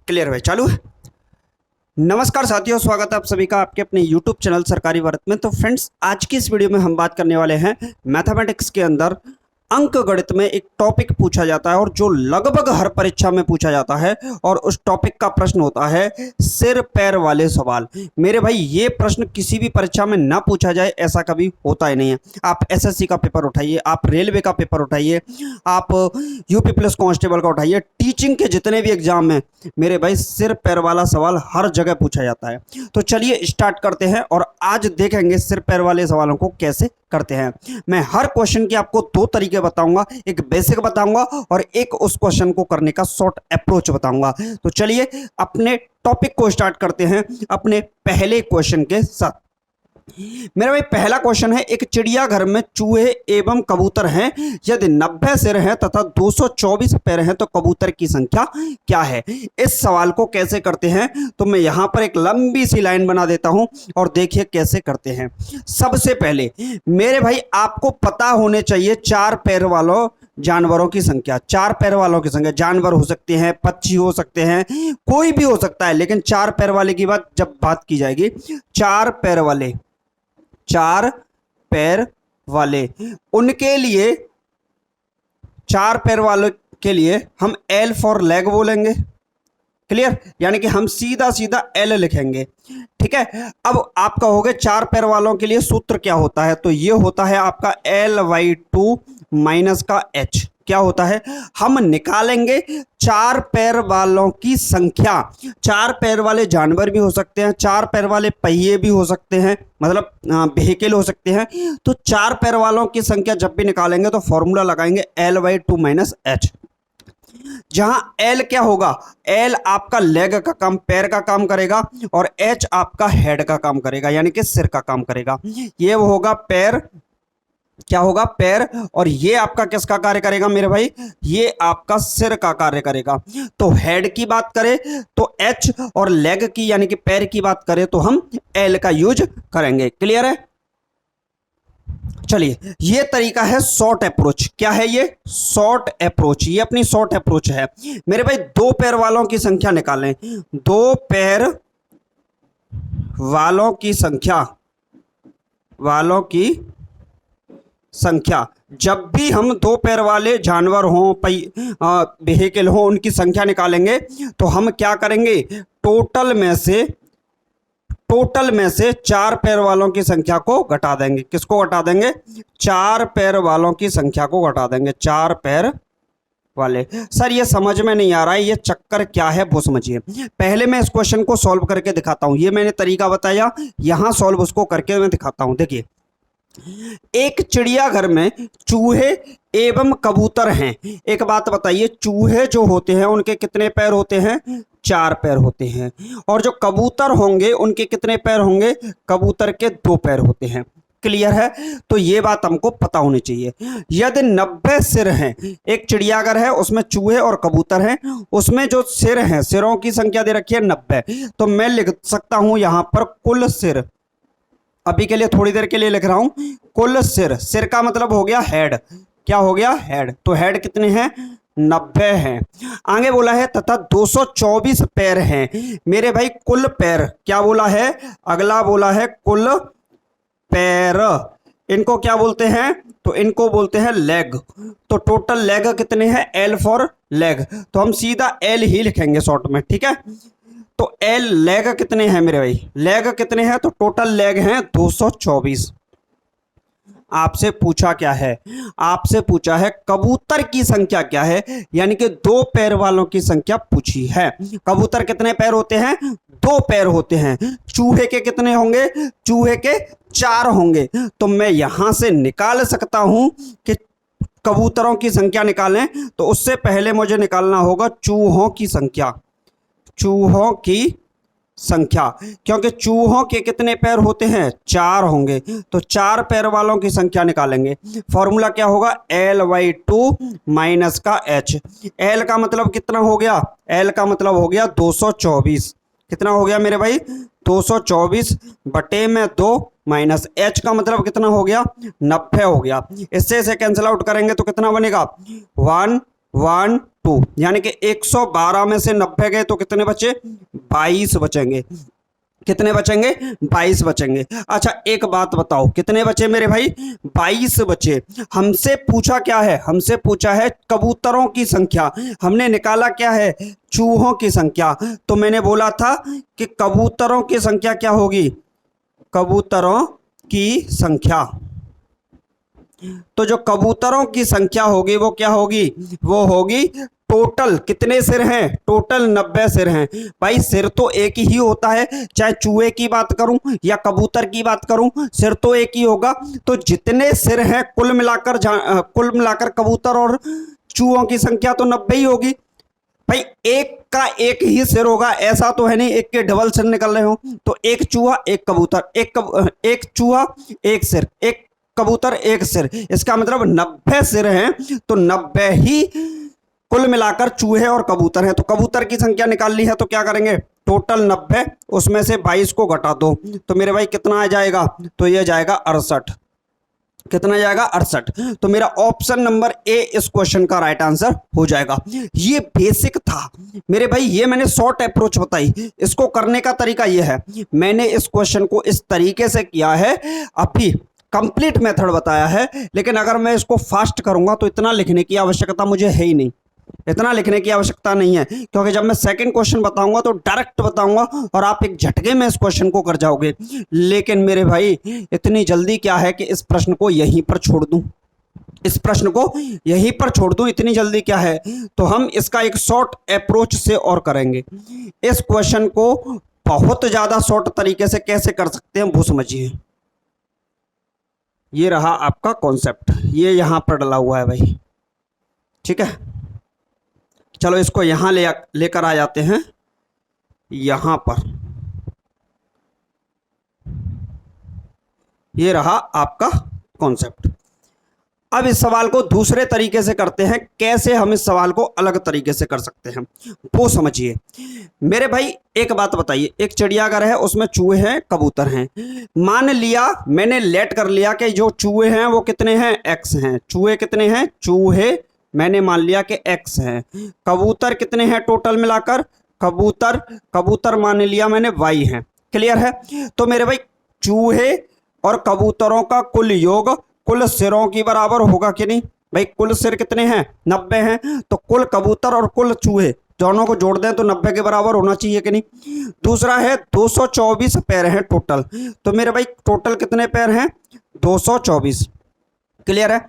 Clear है? चालू है। नमस्कार साथियों, स्वागत है आप सभी का आपके अपने YouTube चैनल सरकारी भारत में। तो फ्रेंड्स, आज की इस वीडियो में हम बात करने वाले हैं मैथमेटिक्स के अंदर अंक गणित में एक टॉपिक पूछा जाता है और जो लगभग हर परीक्षा में पूछा जाता है, और उस टॉपिक का प्रश्न होता है सिर पैर वाले सवाल। मेरे भाई, ये प्रश्न किसी भी परीक्षा में ना पूछा जाए ऐसा कभी होता ही नहीं है। आप एसएससी का पेपर उठाइए, आप रेलवे का पेपर उठाइए, आप यूपी प्लस कांस्टेबल का उठाइए, टीचिंग के जितने भी एग्जाम में मेरे भाई सिर पैर वाला सवाल हर जगह पूछा जाता है। तो चलिए स्टार्ट करते हैं और आज देखेंगे सिर पैर वाले सवालों को कैसे करते हैं। मैं हर क्वेश्चन की आपको दो तरीके बताऊंगा, एक बेसिक बताऊंगा और एक उस क्वेश्चन को करने का शॉर्ट अप्रोच बताऊंगा। तो चलिए अपने टॉपिक को स्टार्ट करते हैं अपने पहले क्वेश्चन के साथ। मेरा भाई पहला क्वेश्चन है, एक चिड़ियाघर में चूहे एवं कबूतर हैं। यदि 90 सिर हैं तथा 224 पैर हैं तो कबूतर की संख्या क्या है? इस सवाल को कैसे करते हैं, तो मैं यहां पर एक लंबी सी लाइन बना देता हूं और देखिए कैसे करते हैं। सबसे पहले मेरे भाई आपको पता होने चाहिए चार पैर वालों जानवरों की संख्या। चार पैर वालों की संख्या, जानवर हो सकते हैं, पक्षी हो सकते हैं, कोई भी हो सकता है, लेकिन चार पैर वाले की बात की जाएगी, चार पैर वाले, चार पैर वाले, उनके लिए, चार पैर वालों के लिए हम एल फॉर लेग बोलेंगे। क्लियर? यानी कि हम सीधा सीधा एल लिखेंगे। ठीक है। अब आप कहोगे चार पैर वालों के लिए सूत्र क्या होता है, तो ये होता है आपका L/2 माइनस का H। क्या होता है? हम निकालेंगे चार पैर वालों की संख्या। चार पैर वाले जानवर भी हो सकते हैं, चार पैर वाले पहिए भी हो सकते हैं, मतलब व्हीकल हो सकते हैं। तो चार पैर वालों की संख्या जब भी निकालेंगे तो फॉर्मूला लगाएंगे L/2 माइनस H। जहां एल क्या होगा? एल आपका लेग का काम, पैर का काम करेगा, और एच आपका हेड का काम करेगा, यानी कि सिर का काम करेगा। ये वो होगा पैर, क्या होगा? पैर। और ये आपका किसका कार्य करेगा मेरे भाई? ये आपका सिर का कार्य करेगा। तो हेड की बात करें तो एच, और लेग की यानी कि पैर की बात करें तो हम एल का यूज करेंगे। क्लियर है? चलिए, ये तरीका है शॉर्ट अप्रोच। क्या है ये? Short approach. ये अपनी शॉर्ट अप्रोच है मेरे भाई। दो पैर वालों की संख्या निकालें। दो पैर वालों की संख्या, वालों की संख्या, जब भी हम दो पैर वाले जानवर हों, व्हीकल हो, उनकी संख्या निकालेंगे तो हम क्या करेंगे? टोटल में से चार पैर वालों की संख्या को घटा देंगे। किसको घटा देंगे? चार पैर वालों की संख्या को घटा देंगे। चार पैर वाले। सर ये समझ में नहीं आ रहा है, ये चक्कर क्या है वो समझिए। पहले मैं इस क्वेश्चन को सॉल्व करके दिखाता हूं। ये मैंने तरीका बताया, यहां सॉल्व उसको करके मैं दिखाता हूं। देखिए, एक चिड़ियाघर में चूहे एवं कबूतर हैं। एक बात बताइए, चूहे जो होते हैं उनके कितने पैर होते हैं? चार पैर होते हैं। और जो कबूतर होंगे उनके कितने पैर होंगे? कबूतर के दो पैर होते हैं। क्लियर है? तो ये बात हमको पता होनी चाहिए। यदि 90 सिर हैं, एक चिड़ियाघर है उसमें चूहे और कबूतर हैं, उसमें जो सिर हैं, सिरों की संख्या दे रखी है 90, तो मैं लिख सकता हूं यहां पर कुल सिर। अभी के लिए थोड़ी देर के लिए लिख रहा हूं कुल सिर। सिर का मतलब हो गया हेड। क्या हो गया? हेड। तो हेड कितने हैं? 90 हैं। आगे बोला है तथा 224 पैर हैं। मेरे भाई कुल पैर क्या बोला है? अगला बोला है कुल पैर। इनको क्या बोलते हैं? तो इनको बोलते हैं लेग। तो टोटल लेग कितने हैं? L for leg. तो हम सीधा एल ही लिखेंगे शॉर्ट में। ठीक है। तो एल लेग कितने हैं मेरे भाई? लेग कितने हैं? तो टोटल लेग हैं 224। आपसे पूछा क्या है? आपसे पूछा है कबूतर की संख्या क्या है, यानी कि दो पैर वालों की संख्या पूछी है। कबूतर कितने पैर होते हैं? दो पैर होते हैं। चूहे के कितने होंगे? चूहे के चार होंगे। तो मैं यहां से निकाल सकता हूं कि कबूतरों की संख्या निकालें, तो उससे पहले मुझे निकालना होगा चूहों की संख्या। चूहों की संख्या, क्योंकि चूहों के कितने पैर होते हैं? चार होंगे। तो चार पैर वालों की संख्या निकालेंगे। फॉर्मूला क्या होगा? L/2 माइनस का H। L का मतलब कितना हो गया? L का मतलब हो गया 224। कितना हो गया मेरे भाई? 224 बटे में 2 माइनस H का मतलब कितना हो गया? 90 हो गया। इससे इसे कैंसिल आउट करेंगे तो कितना बनेगा? 1 1 2, यानी कि 112 में से 90 गए तो कितने बचे? 22 बचेंगे। कितने बचेंगे? 22 बचेंगे। अच्छा एक बात बताओ, कितने बचे मेरे भाई? 22 बचे। हमसे पूछा क्या है? हमसे पूछा है कबूतरों की संख्या, हमने निकाला क्या है? चूहों की संख्या। तो मैंने बोला था कि कबूतरों की संख्या क्या होगी? कबूतरों की संख्या, तो जो कबूतरों की संख्या होगी वो क्या होगी? वो होगी टोटल कितने सिर हैं? टोटल 90 सिर हैं। भाई सिर तो एक ही होता है, चाहे चूहे की बात करूं या कबूतर की बात करूं, सिर तो एक ही होगा। तो जितने सिर हैं कुल मिलाकर कबूतर और चूहों की संख्या तो 90 ही होगी। भाई एक का एक ही सिर होगा, ऐसा तो है नहीं एक के डबल सिर निकल रहे हो। तो एक चूहा एक कबूतर, एक चूहा एक सिर, एक कबूतर एक सिर, इसका मतलब 90 सिर हैं। तो 90 ही कुल मिलाकर चूहे और कबूतर हैं। तो कबूतर की संख्या निकाल ली है तो क्या करेंगे? टोटल 90, उसमें से 22 को घटा दो तो मेरे भाई कितना आ जाएगा? तो ये जाएगा 68। कितना जाएगा? 68। तो मेरा ऑप्शन नंबर ए इस क्वेश्चन का राइट आंसर हो जाएगा। ये बेसिक था मेरे भाई, ये मैंने शॉर्ट अप्रोच बताई। इसको करने का तरीका ये है, मैंने इस क्वेश्चन को इस तरीके से किया है, अभी कंप्लीट मेथड बताया है। लेकिन अगर मैं इसको फास्ट करूंगा तो इतना लिखने की आवश्यकता मुझे है ही नहीं, इतना लिखने की आवश्यकता नहीं है, क्योंकि जब मैं सेकंड क्वेश्चन बताऊंगा तो डायरेक्ट बताऊंगा और आप एक झटके में इस क्वेश्चन को कर जाओगे। लेकिन मेरे भाई इतनी जल्दी क्या है कि इस प्रश्न को यहीं पर छोड़ दूं, इस प्रश्न को यहीं पर छोड़ दूं, इतनी जल्दी क्या है? तो हम इसका एक शॉर्ट अप्रोच से और करेंगे। इस क्वेश्चन को बहुत ज्यादा शॉर्ट तरीके से कैसे कर सकते हैं वो समझिए। ये रहा आपका कॉन्सेप्ट, ये यहां पर डला हुआ है भाई, ठीक है। चलो इसको यहां लेकर आ जाते हैं, यहां पर ये रहा आपका कॉन्सेप्ट। अब इस सवाल को दूसरे तरीके से करते हैं, कैसे हम इस सवाल को अलग तरीके से कर सकते हैं वो समझिए। मेरे भाई एक बात बताइए, एक चिड़ियाघर है, उसमें चूहे हैं कबूतर हैं। मान लिया मैंने लेट कर लिया कि जो चूहे हैं वो कितने हैं? एक्स हैं। चूहे कितने हैं? चूहे मैंने मान लिया कि एक्स हैं। कबूतर कितने हैं टोटल मिलाकर? कबूतर मान लिया मैंने वाई हैं। क्लियर है? तो मेरे भाई चूहे और कबूतरों का कुल योग कुल सिरों की बराबर होगा कि नहीं? भाई कुल सिर कितने हैं? 90 हैं। तो कुल कबूतर और कुल चूहे दोनों को जोड़ दें तो 90 के बराबर होना चाहिए कि नहीं? दूसरा है 224 पैर हैं टोटल। तो मेरे भाई टोटल कितने पैर हैं? 224। क्लियर है?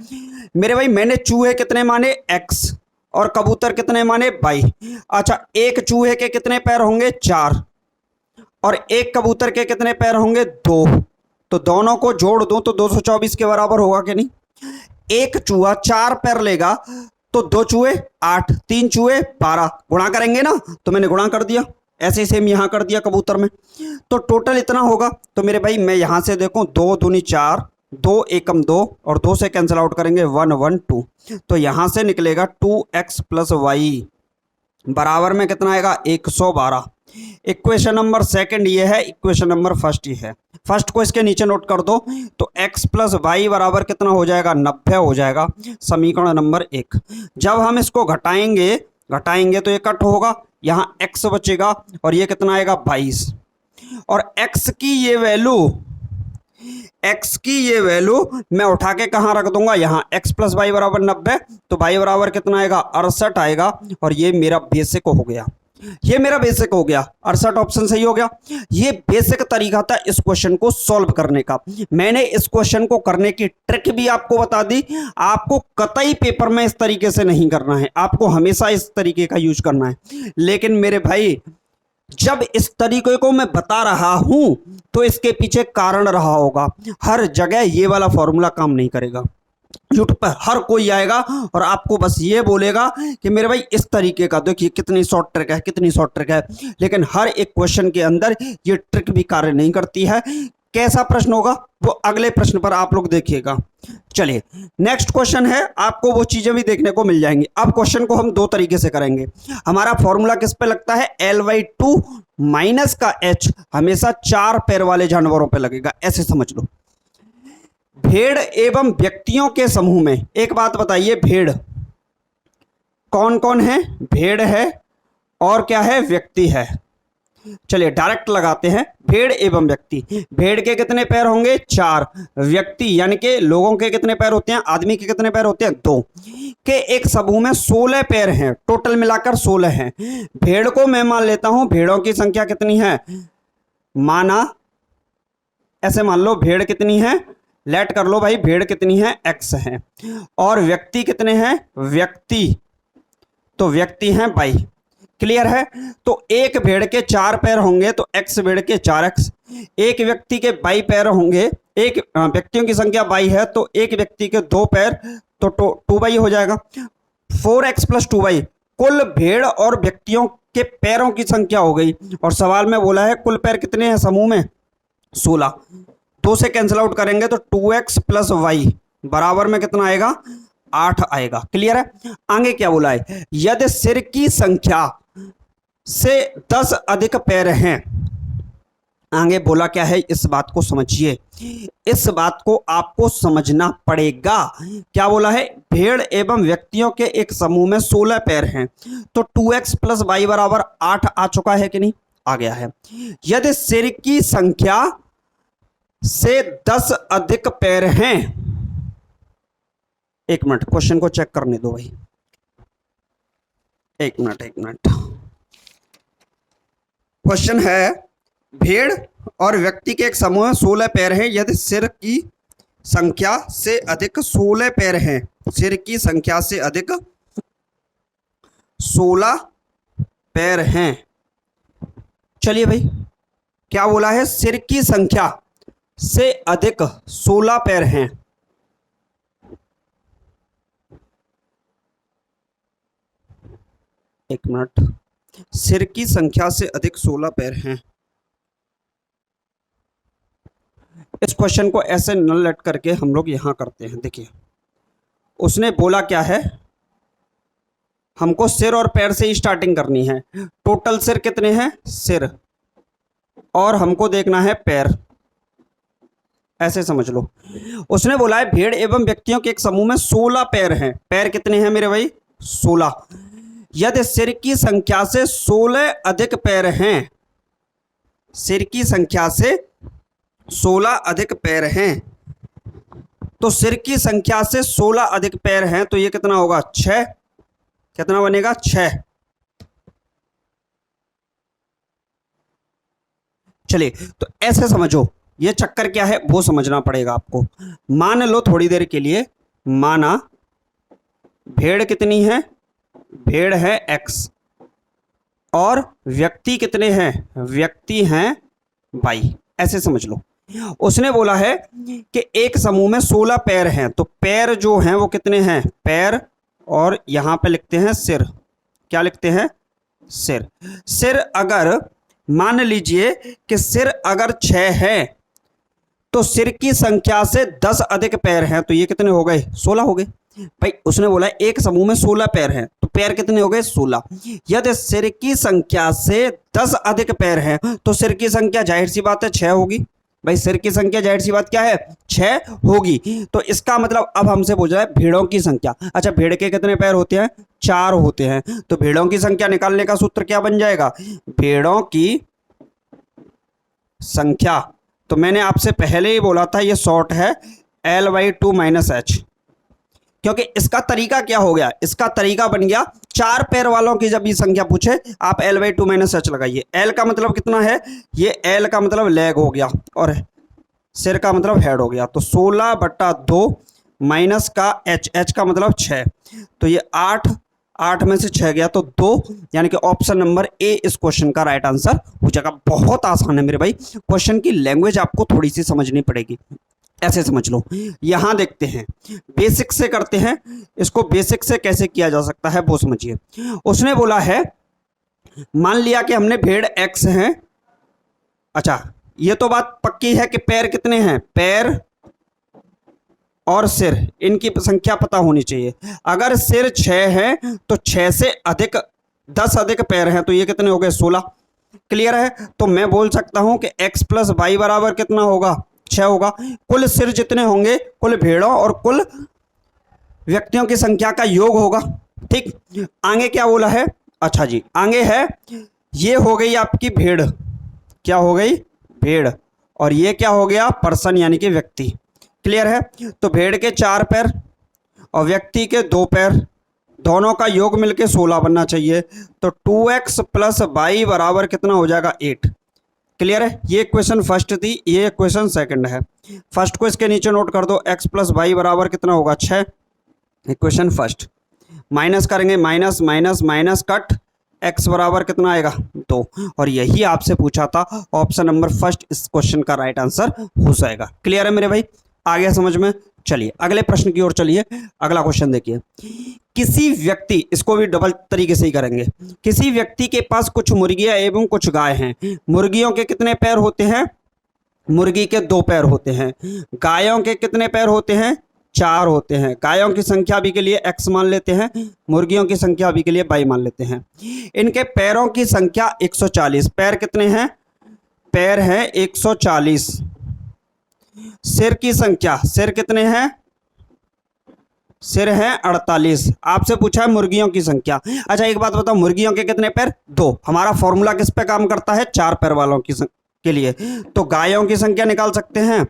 मेरे भाई मैंने चूहे कितने माने? एक्स, और कबूतर कितने माने? बाई। अच्छा एक चूहे के कितने पैर होंगे? 4, और एक कबूतर के कितने पैर होंगे? 2। तो दोनों को जोड़ दूं तो 224 के बराबर होगा कि नहीं? एक चूहा 4 पैर लेगा तो 2 चूहे 8, 3 चूहे 12, गुणा करेंगे ना, तो मैंने गुणा कर दिया। ऐसे सेम यहां कर दिया कबूतर में, तो टोटल इतना होगा। तो मेरे भाई मैं यहां से देखूं 2 दूनी 4, 2 एकम 2, और 2 से कैंसिल आउट करेंगे 1 1 2। तो यहां से निकलेगा 2x प्लस वाई बराबर में कितना आएगा? 112। इक्वेशन नंबर सेकंड ये है, इक्वेशन नंबर फर्स्ट ये है। फर्स्ट को इसके नीचे नोट कर दो, तो x प्लस वाई बराबर कितना हो जाएगा? 90 हो जाएगा, समीकरण नंबर 1। जब हम इसको घटाएंगे तो ये कट होगा, यहाँ x बचेगा और ये कितना आएगा? 22। और x की ये वैल्यू मैं उठा के कहाँ रख दूंगा? यहाँ x प्लस वाई बराबर 90, तो वाई बराबर कितना आएगा? 68 आएगा। और ये मेरा बेसिक हो गया, ये मेरा बेसिक हो गया, 68 ऑप्शन सही हो गया। ये बेसिक तरीका था इस क्वेश्चन को सॉल्व करने का। मैंने इस क्वेश्चन को करने की ट्रिक भी आपको बता दी। आपको कतई पेपर में इस तरीके से नहीं करना है, आपको हमेशा इस तरीके का यूज करना है। लेकिन मेरे भाई जब इस तरीके को मैं बता रहा हूं तो इसके पीछे कारण रहा होगा। हर जगह ये वाला फॉर्मूला काम नहीं करेगा। यूट्यूब पर हर कोई आएगा और आपको बस ये बोलेगा कि मेरे भाई इस तरीके का देखिए कितनी शॉर्ट ट्रिक है, कितनी शॉर्ट ट्रिक है। लेकिन हर एक क्वेश्चन के अंदर ये ट्रिक भी कार्य नहीं करती है। कैसा प्रश्न होगा वो अगले प्रश्न पर आप लोग देखिएगा। चलिए नेक्स्ट क्वेश्चन है, आपको वो चीजें भी देखने को मिल जाएंगी। अब क्वेश्चन को हम दो तरीके से करेंगे। हमारा फॉर्मूला किस पे लगता है? L/2 माइनस का H हमेशा 4 पैर वाले जानवरों पे लगेगा, ऐसे समझ लो। भेड़ एवं व्यक्तियों के समूह में, एक बात बताइए, भेड़ कौन कौन है, भेड़ है और क्या है, व्यक्ति है। चलिए डायरेक्ट लगाते हैं, भेड़ एवं व्यक्ति। भेड़ के कितने पैर होंगे, 4। व्यक्ति यानी कि लोगों के कितने पैर होते हैं, आदमी के कितने पैर होते हैं, 2। के एक समूह में 16 पैर हैं, टोटल मिलाकर 16 हैं। भेड़ को मैं मान लेता हूं भेड़ों की संख्या कितनी है, माना ऐसे मान लो भेड़ कितनी है, लेट कर लो भाई, भेड़ कितनी है, x है। और व्यक्ति कितने हैं, व्यक्ति तो व्यक्ति हैं 22। क्लियर है। तो एक भेड़ के 4 पैर होंगे तो x भेड़ के 4x, एक व्यक्ति के 22 पैर होंगे, एक व्यक्तियों की संख्या 22 है तो एक व्यक्ति के 2 पैर तो 2y हो जाएगा। 4x + 2y कुल भेड़ और व्यक्तियों के पैरों की संख्या हो गई। और सवाल में बोला है कुल पैर कितने हैं समूह में, 16। 2 से कैंसिल आउट करेंगे तो 2x + y बराबर में कितना आएगा, 8 आएगा। क्लियर है। आगे क्या बोला है, यदि सिर की संख्या से 10 अधिक पैर हैं। आगे बोला क्या है, इस बात को समझिए, इस बात को आपको समझना पड़ेगा। क्या बोला है, भेड़ एवं व्यक्तियों के एक समूह में 16 पैर हैं तो 2x + y बराबर 8 आ चुका है कि नहीं, आ गया है। यदि सिर की संख्या से 10 अधिक पैर हैं, एक मिनट क्वेश्चन को चेक करने दो भाई, एक मिनट। क्वेश्चन है, भेड़ और व्यक्ति के एक समूह में 16 पैर हैं, यदि सिर की संख्या से अधिक 16 पैर हैं, सिर की संख्या से अधिक 16 पैर हैं। चलिए भाई, क्या बोला है, सिर की संख्या से अधिक 16 पैर हैं। एक मिनट, सिर की संख्या से अधिक 16 पैर हैं। इस क्वेश्चन को ऐसे नल लेट करके हम लोग यहां करते हैं। देखिए उसने बोला क्या है, हमको सिर और पैर से ही स्टार्टिंग करनी है। टोटल सिर कितने हैं, सिर, और हमको देखना है पैर, ऐसे समझ लो। उसने बोला है भेड़ एवं व्यक्तियों के एक समूह में 16 पैर हैं। पैर कितने हैं मेरे भाई, 16। यदि सिर की संख्या से 16 अधिक पैर हैं, सिर की संख्या से 16 अधिक पैर हैं, तो सिर की संख्या से 16 अधिक पैर हैं तो ये कितना होगा, 6। कितना बनेगा, 6। चलिए तो ऐसे समझो, ये चक्कर क्या है वो समझना पड़ेगा आपको। मान लो थोड़ी देर के लिए, माना भेड़ कितनी है, भेड़ है x, और व्यक्ति कितने हैं, व्यक्ति हैं y, ऐसे समझ लो। उसने बोला है कि एक समूह में 16 पैर हैं, तो पैर जो हैं वो कितने हैं, पैर, और यहां पे लिखते हैं सिर। क्या लिखते हैं, सिर। सिर अगर मान लीजिए कि सिर अगर 6 है तो सिर की संख्या से 10 अधिक पैर हैं तो ये कितने हो गए, 16 हो गए भाई। उसने बोला एक समूह में 16 पैर हैं तो पैर कितने हो गए, 16। यदि सिर की संख्या से 10 अधिक पैर हैं तो सिर की संख्या जाहिर सी बात है 6 होगी भाई। सिर की संख्या जाहिर सी बात क्या है, 6 होगी। तो इसका मतलब अब हमसे पूछ रहा है भेड़ों की संख्या। अच्छा, भेड़ के कितने पैर होते हैं, 4 होते हैं। तो भेड़ों की संख्या निकालने का सूत्र क्या बन जाएगा, भेड़ों की संख्या, तो मैंने आपसे पहले ही बोला था ये शॉर्ट है L/2 - h। क्योंकि इसका तरीका क्या हो गया, इसका तरीका बन गया 4 पैर वालों की जब ये संख्या पूछे आप L/2 - h लगाइए। L का मतलब कितना है, ये L का मतलब लेग हो गया और सिर का मतलब हेड हो गया। तो 16/2 माइनस का h का मतलब 6, तो ये 8 में से 6 गया तो 2, यानी कि ऑप्शन नंबर ए इस क्वेश्चन का राइट आंसर हो जाएगा। बहुत आसान है मेरे भाई, क्वेश्चन की लैंग्वेज आपको थोड़ी सी समझनी पड़ेगी, ऐसे समझ लो। यहां देखते हैं, बेसिक से करते हैं इसको। बेसिक से कैसे किया जा सकता है वो समझिए। उसने बोला है, मान लिया कि हमने भेड़ x है। अच्छा, ये तो बात पक्की है कि पैर कितने हैं, पैर और सिर, इनकी संख्या पता होनी चाहिए। अगर सिर 6 है तो 6 से अधिक 10 अधिक पैर हैं तो ये कितने हो गए, 16। क्लियर है। तो मैं बोल सकता हूं कि x + y बराबर कितना होगा, 6 होगा। कुल सिर जितने होंगे कुल भेड़ों और कुल व्यक्तियों की संख्या का योग होगा। ठीक, आगे क्या बोला है, अच्छा जी आगे है, ये हो गई आपकी भेड़, क्या हो गई, भेड़, और ये क्या हो गया, पर्सन यानी कि व्यक्ति। क्लियर है, तो भेड़ के 4 पैर और व्यक्ति के 2 पैर, दोनों का योग मिलके 16 बनना चाहिए। तो 2x प्लस वाई बराबर कितना हो जाएगा, 8। क्लियर है, ये क्वेश्चन फर्स्ट थी, ये क्वेश्चन सेकंड है। फर्स्ट को इसके नीचे नोट कर दो, x प्लस वाई बराबर कितना होगा, 6। इक्वेशन फर्स्ट, माइनस करेंगे, minus minus minus cut, x बराबर कितना आएगा, 2। और यही आपसे पूछा था, ऑप्शन नंबर फर्स्ट इस क्वेश्चन का राइट आंसर हो जाएगा। क्लियर है मेरे भाई, आ गया समझ में। चलिए अगले प्रश्न की ओर चलिए, अगला क्वेश्चन देखिए। किसी व्यक्ति, इसको भी डबल तरीके से ही करेंगे, किसी व्यक्ति के पास कुछ मुर्गियां एवं कुछ गाय हैं। मुर्गियों के कितने पैर होते हैं, मुर्गी के 2 पैर होते हैं। गायों के कितने पैर होते हैं, 4 होते हैं। गायों की संख्या भी के लिए x मान लेते हैं, मुर्गियों की संख्या भी के लिए y मान लेते हैं। इनके पैरों की संख्या 140, पैर कितने हैं, पैर हैं 140। सिर की संख्या, सिर कितने हैं, सिर है 48। आपसे पूछा है मुर्गियों की संख्या। अच्छा एक बात बताओ, मुर्गियों के कितने पैर, 2। हमारा फॉर्मूला किस पे काम करता है, 4 पैर वालों की के लिए। तो गायों की संख्या निकाल सकते हैं,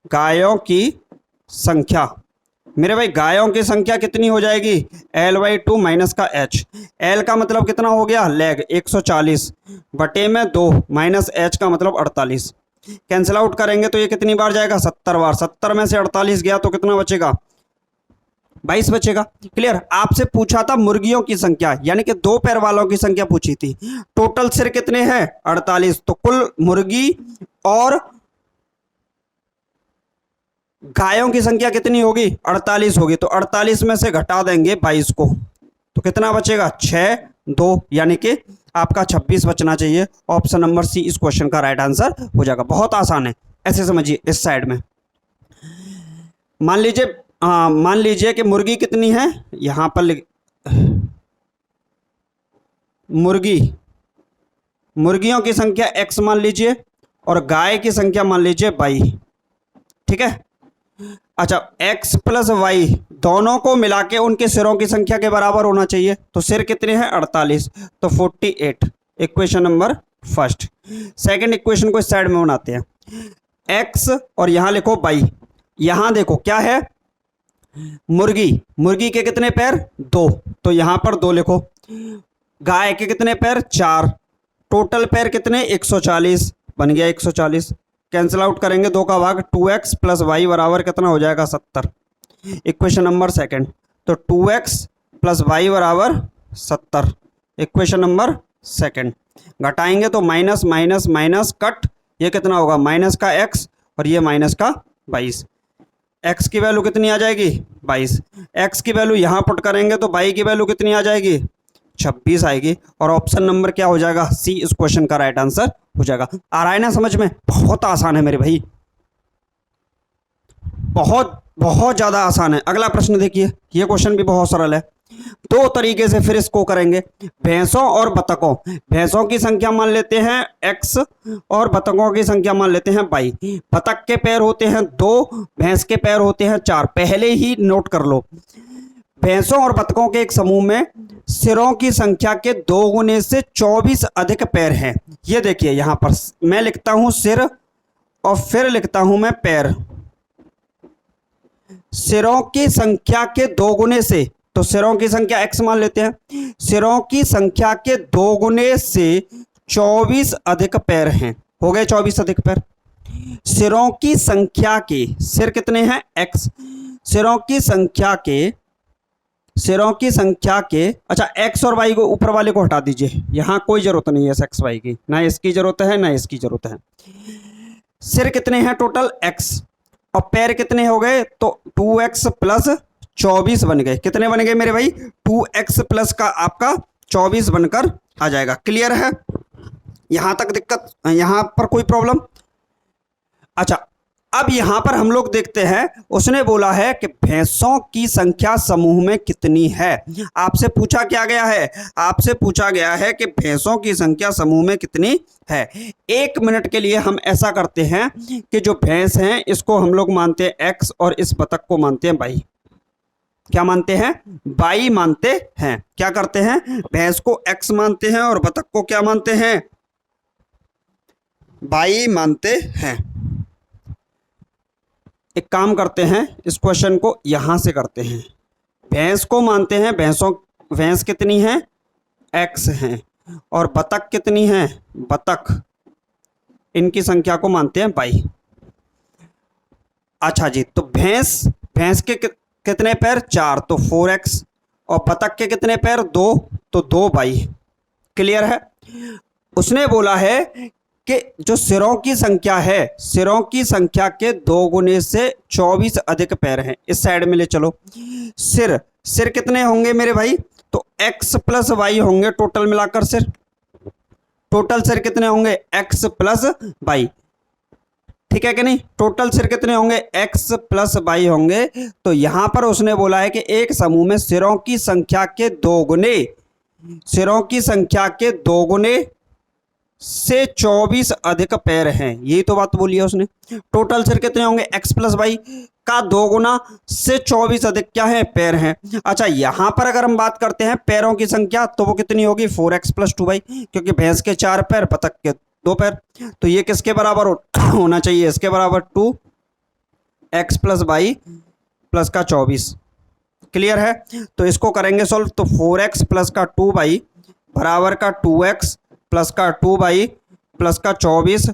गायों की संख्या, मेरे भाई गायों की संख्या कितनी हो जाएगी, L/2 माइनस का H। L का मतलब कितना हो गया, लेग 140 बटे में 2 माइनस H का मतलब 48। कैंसिल आउट करेंगे तो ये कितनी बार जाएगा, 70 बार। 70 में से 48 गया तो कितना बचेगा, 22 बचेगा। क्लियर, आपसे पूछा था मुर्गियों की संख्या, यानी कि 2 पैर वालों की संख्या पूछी थी। टोटल सिर कितने हैं, 48। तो कुल मुर्गी और गायों की संख्या कितनी होगी, 48 होगी। तो 48 में से घटा देंगे 22 को, तो कितना बचेगा, 6, 2, यानी कि आपका 26 बचना चाहिए। ऑप्शन नंबर सी इस क्वेश्चन का राइट आंसर हो जाएगा। बहुत आसान है, ऐसे समझिए। इस साइड में मान लीजिए कि मुर्गी कितनी है, यहां पर मुर्गियों की संख्या x मान लीजिए और गाय की संख्या मान लीजिए y। ठीक है, अच्छा x प्लस वाई दोनों को मिला के उनके सिरों की संख्या के बराबर होना चाहिए। तो सिर कितने हैं, 48, तो 48। Equation number first. Second equation को इस साइड में बनाते हैं, x और यहां लिखो y। यहां देखो क्या है, मुर्गी के कितने पैर, 2, तो यहां पर 2 लिखो। गाय के कितने पैर, 4, टोटल पैर कितने, 140, बन गया 140। कैंसिल आउट करेंगे 2 का भाग, 2x प्लस वाई बराबर कितना हो जाएगा, 70। इक्वेशन नंबर सेकंड, तो 2x प्लस वाई बराबर 70। Equation number second. घटाएंगे तो माइनस माइनस माइनस कट, ये कितना होगा, माइनस का x और ये माइनस का 22। x की वैल्यू कितनी आ जाएगी, 22। x की वैल्यू यहां पुट करेंगे तो y की वैल्यू कितनी आ जाएगी, 26 आएगी। और ऑप्शन नंबर क्या हो जाएगा, सी इस क्वेश्चन का राइट आंसर हो जाएगा। आ रहा है ना समझ में, बहुत आसान है मेरे भाई, बहुत बहुत ज्यादा आसान है। अगला प्रश्न देखिए, ये क्वेश्चन भी बहुत सरल है। 2 तरीके से फिर इसको करेंगे। भैंसों और बतखों, भैंसों की संख्या मान लेते हैं x और बतखों की संख्या मान लेते हैं y। बतख के पैर होते हैं 2, भैंस के पैर होते हैं 4। पहले ही नोट कर लो, भैंसों और बतखों के एक समूह में सिरों की संख्या के 2 गुने से 24 अधिक पैर हैं। ये देखिए यहां पर मैं लिखता हूं सिर और फिर लिखता हूं मैं पैर। सिरों की संख्या के 2 गुने से, तो सिरों की संख्या x मान लेते हैं, सिरों की संख्या के 2 गुने से 24 अधिक पैर हैं। हो गए 24 अधिक पैर। सिरों की संख्या के, सिर कितने हैं, x, सिरों की संख्या के, अच्छा x और y को ऊपर वाले को हटा दीजिए, यहां कोई जरूरत नहीं है x y की, ना इसकी जरूरत है ना इसकी जरूरत है। सिर कितने हैं टोटल, x, और पैर कितने हो गए, तो 2x प्लस 24 बन गए। कितने बन गए मेरे भाई, 2x प्लस का आपका 24 बनकर आ जाएगा। क्लियर है, यहां तक दिक्कत, यहां पर कोई प्रॉब्लम। अच्छा अब यहां पर हम लोग देखते हैं, उसने बोला है कि भैंसों की संख्या समूह में कितनी है। आपसे पूछा क्या गया है, आपसे पूछा गया है कि भैंसों की संख्या समूह में कितनी है। 1 मिनट के लिए हम ऐसा करते हैं कि जो भैंस हैं इसको हम लोग मानते हैं x और इस बतख को मानते हैं y। क्या मानते हैं, बाई मानते हैं। क्या करते हैं, भैंस को एक्स मानते हैं और बतख को क्या मानते हैं, बाई मानते हैं। एक काम करते हैं, इस क्वेश्चन को यहां से करते हैं। भैंस को मानते हैं, भैंस कितनी है, एक्स हैं, और बतख कितनी है, बतख, इनकी संख्या को मानते हैं बाई। अच्छा जी, तो भैंस भैंस के कितने पैर, 4, तो 4x, और बतख के कितने पैर, 2, तो 2 बाई। क्लियर है। उसने बोला है कि जो सिरों की संख्या है, सिरों की संख्या के 2 गुने से 24 अधिक पैर हैं। इस साइड में ले चलो। सिर सिर कितने होंगे मेरे भाई, तो x प्लस वाई होंगे टोटल मिलाकर सिर। टोटल सिर कितने होंगे, x प्लस वाई। ठीक है कि नहीं, टोटल सिर कितने होंगे, x प्लस वाई होंगे। तो यहां पर उसने बोला है कि एक समूह में सिरों की संख्या के 2 गुने, सिरों की संख्या के 2 गुने से 24 अधिक पैर हैं। यही तो बात बोली है उसने। टोटल सिर कितने होंगे, x प्लस वाई का 2 गुना से 24 अधिक क्या है, पैर हैं। अच्छा, यहां पर अगर हम बात करते हैं पैरों की संख्या, तो वो कितनी होगी, 4x प्लस 2y, क्योंकि भैंस के 4 पैर, बतख के 2 पैर। तो ये किसके बराबर होना चाहिए, इसके बराबर 2x प्लस वाई प्लस का 24। क्लियर है। तो इसको करेंगे सॉल्व, तो 4x प्लस का 2y बराबर का 2x प्लस का 2y प्लस का 24।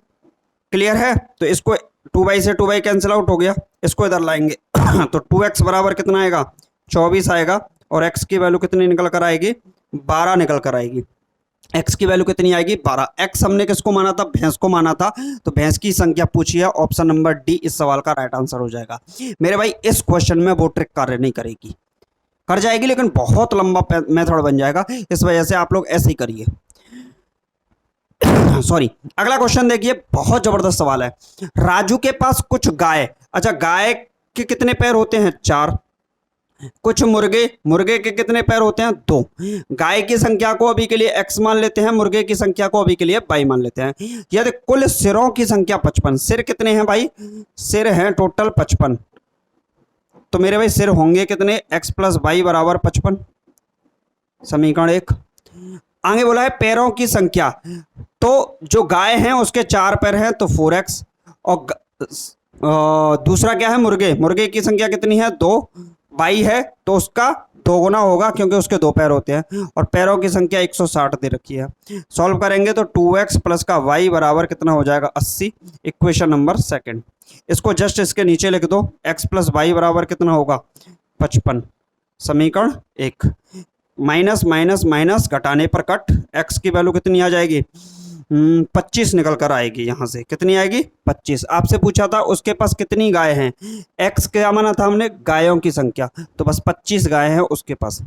क्लियर है। तो इसको 2y से 2y कैंसिल आउट हो गया, इसको इधर लाएंगे तो 2x बराबर कितना आएगा, 24 आएगा, और x की वैल्यू कितनी निकल कर आएगी, 12 निकल कर आएगी। x की वैल्यू कितनी आएगी, 12। x हमने किसको माना था, भैंस को माना था, तो भैंस की संख्या पूछी है। ऑप्शन नंबर डी इस सवाल का राइट आंसर हो जाएगा। मेरे भाई इस क्वेश्चन में वो ट्रिक कार्य नहीं करेगी, कर जाएगी लेकिन बहुत लंबा मेथड बन जाएगा, इस वजह से आप लोग ऐसे ही करिए। सॉरी। अगला क्वेश्चन देखिए, बहुत जबरदस्त सवाल है। राजू के पास कुछ गाय, अच्छा गाय के कितने पैर होते हैं, 4। कुछ मुर्गे, मुर्गे के कितने पैर होते हैं, 2। गाय की संख्या को अभी के लिए x मान लेते हैं, मुर्गे की संख्या को अभी के लिए y मान लेते हैं। यदि कुल सिरों की संख्या 55, सिर कितने हैं भाई, सिर हैं टोटल 55, तो मेरे भाई सिर होंगे कितने, x प्लस वाई बराबर 55, समीकरण 1। आगे बोला है पैरों की संख्या, तो जो गाय हैं उसके 4 पैर हैं, तो 4x, और दूसरा क्या है, मुर्गे, मुर्गे की संख्या कितनी है, 2, बाई है, तो उसका 2 गुना होगा क्योंकि उसके 2 पैर होते हैं, और पैरों की संख्या 160 दे रखी है। सॉल्व करेंगे तो 2x प्लस का y बराबर कितना हो जाएगा, 80। Equation number 2। इसको जस्ट इसके नीचे लिख दो, x प्लस वाई बराबर कितना होगा, 55, समीकरण 1। माइनस माइनस माइनस घटाने पर कट, x की वैल्यू कितनी आ जाएगी, 25 निकल कर आएगी। यहां से कितनी आएगी, 25। आपसे पूछा था उसके पास कितनी गाय हैं, x क्या माना था हमने, गायों की संख्या, तो बस 25 गाय हैं उसके पास।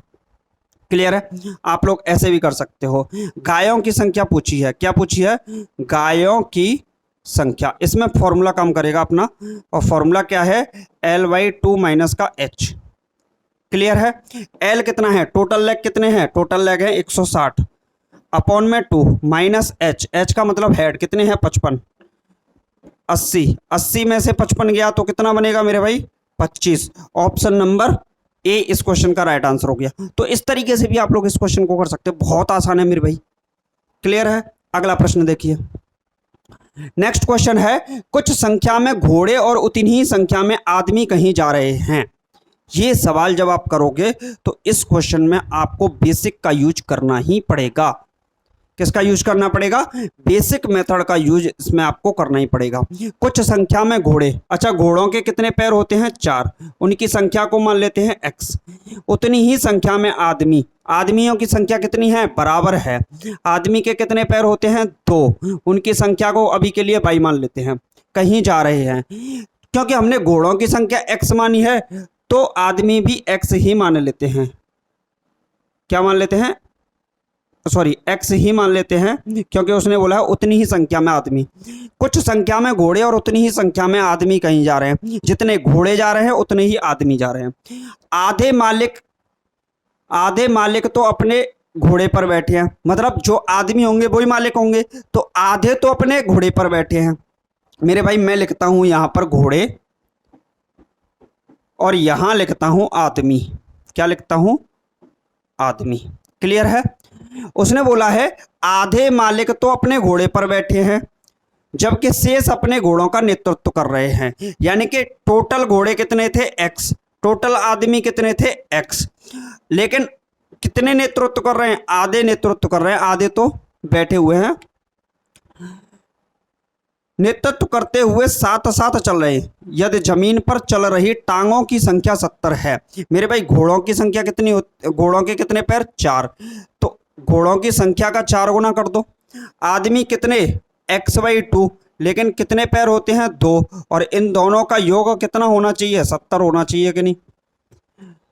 क्लियर है। आप लोग ऐसे भी कर सकते हो, गायों की संख्या पूछी है, क्या पूछी है, गायों की संख्या। इसमें फॉर्मूला काम करेगा अपना, और फॉर्मूला क्या है, L/2 माइनस का h। क्लियर है। L कितना है, टोटल लेग कितने हैं, टोटल लेग है 160, अपॉन में 2 माइनस h, h का मतलब हेड कितने हैं, 55, 80, 80 में से 55 गया तो कितना बनेगा मेरे भाई, 25। ऑप्शन नंबर ए इस क्वेश्चन का राइट आंसर हो गया। तो इस तरीके से भी आप लोग इस क्वेश्चन को कर सकते हो, बहुत आसान है मेरे भाई। क्लियर है। अगला प्रश्न देखिए, नेक्स्ट क्वेश्चन है, कुछ संख्या में घोड़े और उतनी ही संख्या में आदमी कहीं जा रहे हैं। ये सवाल जब आप करोगे तो इस क्वेश्चन में आपको बेसिक का यूज करना ही पड़ेगा। किसका यूज करना पड़ेगा, बेसिक मेथड का यूज इसमें आपको करना ही पड़ेगा। कुछ संख्या में घोड़े, अच्छा घोड़ों के कितने पैर होते हैं, 4, उनकी संख्या को मान लेते हैं x। उतनी ही संख्या में आदमी, आदमियों की संख्या कितनी है, बराबर है। आदमी के कितने पैर होते हैं, 2, उनकी संख्या को अभी के लिए y मान लेते हैं। कहीं जा रहे हैं, क्योंकि हमने घोड़ों की संख्या x मानी है तो आदमी भी x ही मान लेते हैं। क्या मान लेते हैं, सॉरी x ही मान लेते हैं, क्योंकि उसने बोला है उतनी ही संख्या में आदमी। कुछ संख्या में घोड़े और उतनी ही संख्या में आदमी कहीं जा रहे हैं, जितने घोड़े जा रहे हैं उतने ही आदमी जा रहे हैं। आधे मालिक तो अपने घोड़े पर बैठे हैं, मतलब जो आदमी होंगे वही मालिक होंगे, तो आधे तो अपने घोड़े पर बैठे हैं। मेरे भाई मैं लिखता हूं यहां पर घोड़े और यहां लिखता हूं आदमी। क्या लिखता हूं, आदमी। क्लियर है। उसने बोला है आधे मालिक तो अपने घोड़े पर बैठे हैं जबकि शेष अपने घोड़ों का नेतृत्व कर रहे हैं। यानी कि टोटल घोड़े कितने थे, एक्स, टोटल आदमी कितने थे, एक्स, लेकिन कितने नेतृत्व कर रहे हैं, आधे नेतृत्व कर रहे हैं, आधे तो बैठे हुए हैं। नेतृत्व करते हुए साथ साथ चल रहे हैं। यदि जमीन पर चल रही टांगों की संख्या 70 है, मेरे भाई घोड़ों की संख्या कितनी होती, घोड़ों के कितने पैर, 4, तो घोड़ों की संख्या का 4 गुना कर दो। आदमी कितने, x/2, लेकिन कितने पैर होते हैं, 2, और इन दोनों का योग कितना होना चाहिए, 70 होना चाहिए कि नहीं।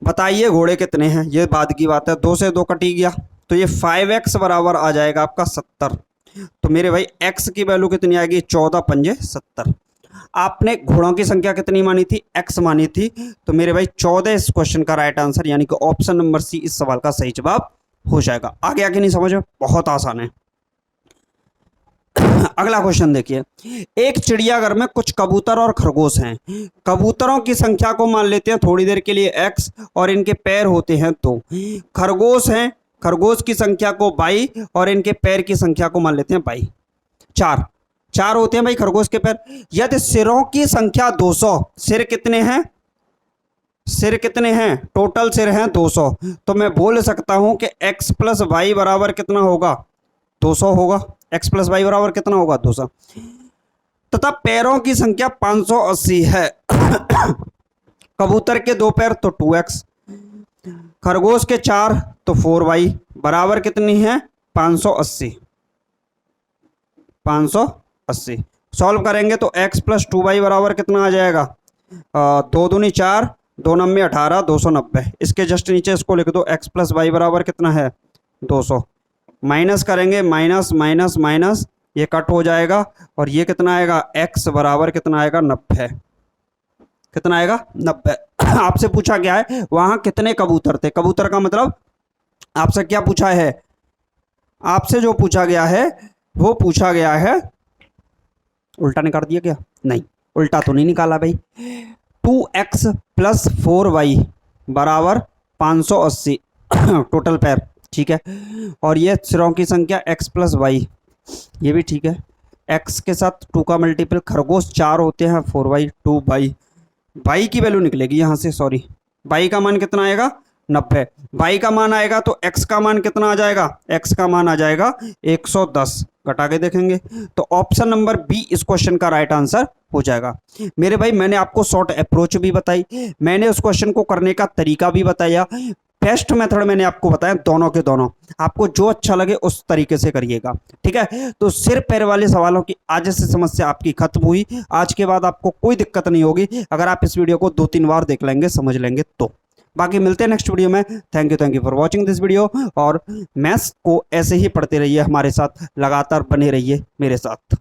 बताइए घोड़े कितने हैं, ये बाद की बात है। 2 से 2 कटी गया तो ये 5x बराबर आ जाएगा आपका 70। तो मेरे भाई x की वैल्यू कितनी आएगी, 14 पंजे 70। आपने घोड़ों की संख्या कितनी मानी थी, x मानी थी, तो मेरे भाई 14 इस क्वेश्चन का राइट आंसर यानी कि ऑप्शन नंबर सी इस सवाल का सही जवाब हो जाएगा। आगे आगे नहीं समझ में, बहुत आसान है। अगला क्वेश्चन देखिए, एक चिड़ियाघर में कुछ कबूतर और खरगोश हैं। कबूतरों की संख्या को मान लेते हैं थोड़ी देर के लिए x और इनके पैर होते हैं 2। खरगोश हैं, खरगोश की संख्या को 22 और इनके पैर की संख्या को मान लेते हैं 22, 4 होते हैं भाई खरगोश के पैर। यदि सिरों की संख्या 200, सिर कितने हैं, सिर कितने हैं, टोटल सिर हैं 200, तो मैं बोल सकता हूं कि x + y बराबर कितना होगा, 200 होगा। x + y बराबर कितना होगा, 200। तथा पैरों की संख्या 580 है। कबूतर के 2 पैर तो 2x, खरगोश के 4 तो 4y बराबर कितनी है, 580। 580 सॉल्व करेंगे तो x + 2y बराबर कितना आ जाएगा, 2 दूनी 4, 2 नब्बे 18, 290। इसके जस्ट नीचे इसको लिख दो, x + y बराबर कितना है, 200। माइनस करेंगे, माइनस माइनस माइनस, ये कट हो जाएगा और ये कितना आएगा, x बराबर कितना आएगा, 90। कितना आएगा, 90। आपसे पूछा गया है वहां कितने कबूतर थे, कबूतर का मतलब आपसे क्या पूछा है, आपसे जो पूछा गया है वो पूछा गया है, उल्टा निकाल दिया क्या, नहीं उल्टा तो नहीं निकाला भाई। 2x + 4y बराबर 580 टोटल पैर, ठीक है। और ये सिरों की संख्या x + y, ये भी ठीक है। x के साथ 2 का मल्टीपल, खरगोश 4 होते हैं, 4y 2y, y की वैल्यू निकलेगी यहाँ से, सॉरी y का मान कितना आएगा, 90। y का मान आएगा तो x का मान कितना आ जाएगा, x का मान आ जाएगा 110। घटा के देखेंगे तो ऑप्शन नंबर बी इस क्वेश्चन का राइट आंसर हो जाएगा। मेरे भाई मैंने आपको शॉर्ट अप्रोच भी बताई, मैंने उस क्वेश्चन को करने का तरीका भी बताया, बेस्ट मेथड मैंने आपको बताया, दोनों के दोनों आपको जो अच्छा लगे उस तरीके से करिएगा, ठीक है। तो सिर पैर वाले सवालों की आज से समस्या आपकी खत्म हुई। आज के बाद आपको कोई दिक्कत नहीं होगी अगर आप इस वीडियो को 2-3 बार देख लेंगे, समझ लेंगे तो। बाकी मिलते हैं नेक्स्ट वीडियो में। Thank you for watching this video. और मैथ्स को ऐसे ही पढ़ते रहिए हमारे साथ, लगातार बने रहिए मेरे साथ।